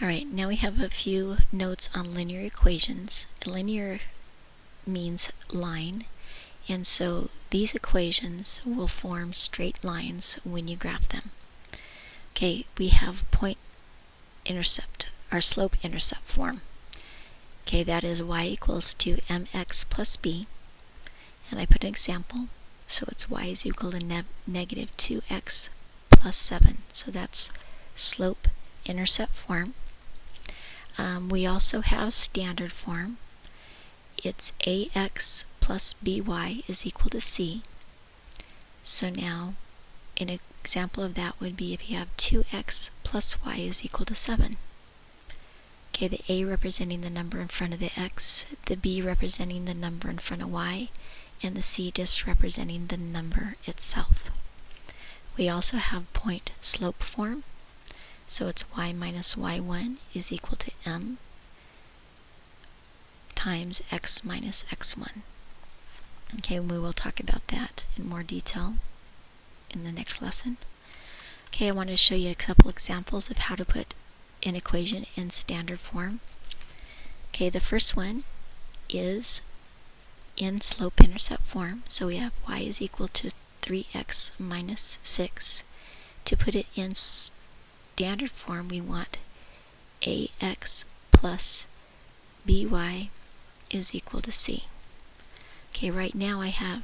Alright, now we have a few notes on linear equations. Linear means line, and so these equations will form straight lines when you graph them. Okay, we have point-intercept, our slope-intercept form. Okay, that is y equals to mx plus b, and I put an example, so it's y is equal to negative 2x plus 7. So that's slope-intercept form. We also have standard form. It's ax plus by is equal to c. So now an example of that would be if you have 2x plus y is equal to 7. Okay, the a representing the number in front of the x, the b representing the number in front of y, and the c just representing the number itself. We also have point slope form. So it's y minus y1 is equal to m times x minus x1. Okay, we will talk about that in more detail in the next lesson. Okay, I wanted to show you a couple examples of how to put an equation in standard form. Okay, the first one is in slope-intercept form. So we have y is equal to 3x minus 6. To put it in standard form, we want ax plus by is equal to c. Okay, right now I have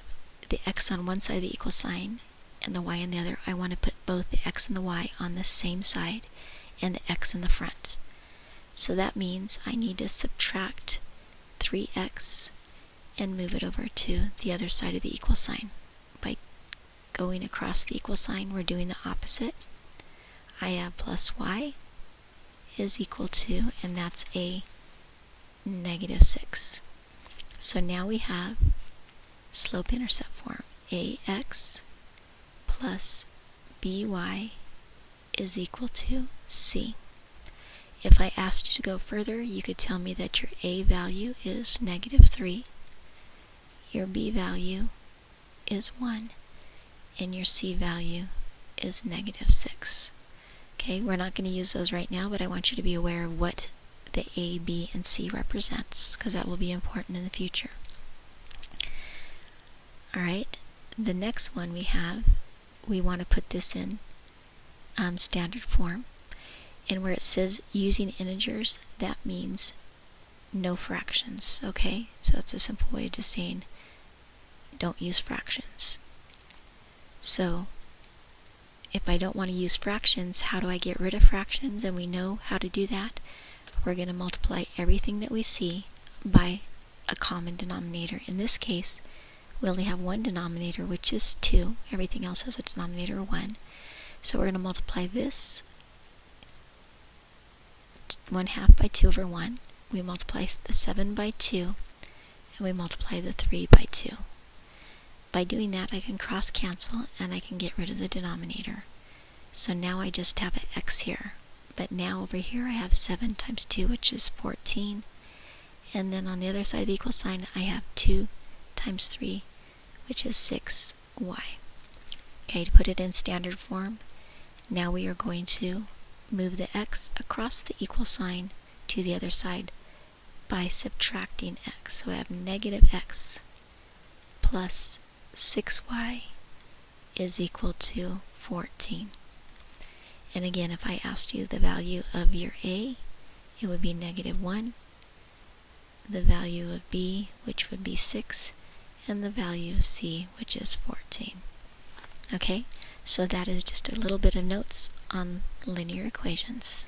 the x on one side of the equal sign and the y on the other. I want to put both the x and the y on the same side and the x in the front. So that means I need to subtract 3x and move it over to the other side of the equal sign. By going across the equal sign, we're doing the opposite. I have plus y is equal to, and that's a negative 6. So now we have slope-intercept form. Ax plus by is equal to c. If I asked you to go further, you could tell me that your a value is negative 3, your b value is 1, and your c value is negative 6. Okay, we're not going to use those right now, but I want you to be aware of what the a, b, and c represents, because that will be important in the future. Alright, the next one we want to put this in standard form. And where it says using integers, that means no fractions. Okay, so that's a simple way of just saying don't use fractions. So if I don't want to use fractions, how do I get rid of fractions? And we know how to do that. We're going to multiply everything that we see by a common denominator. In this case, we only have one denominator, which is 2. Everything else has a denominator of 1. So we're going to multiply this 1/2 by 2 over 1. We multiply the 7 by 2, and we multiply the 3 by 2. By doing that, I can cross cancel, and I can get rid of the denominator. So now I just have an x here. But now over here I have 7 times 2, which is 14. And then on the other side of the equal sign, I have 2 times 3, which is 6y. Okay, to put it in standard form, now we are going to move the x across the equal sign to the other side by subtracting x. So I have negative x plus 6y is equal to 14. And again, if I asked you the value of your a, it would be negative 1, the value of b, which would be 6, and the value of c, which is 14. Okay, so that is just a little bit of notes on linear equations.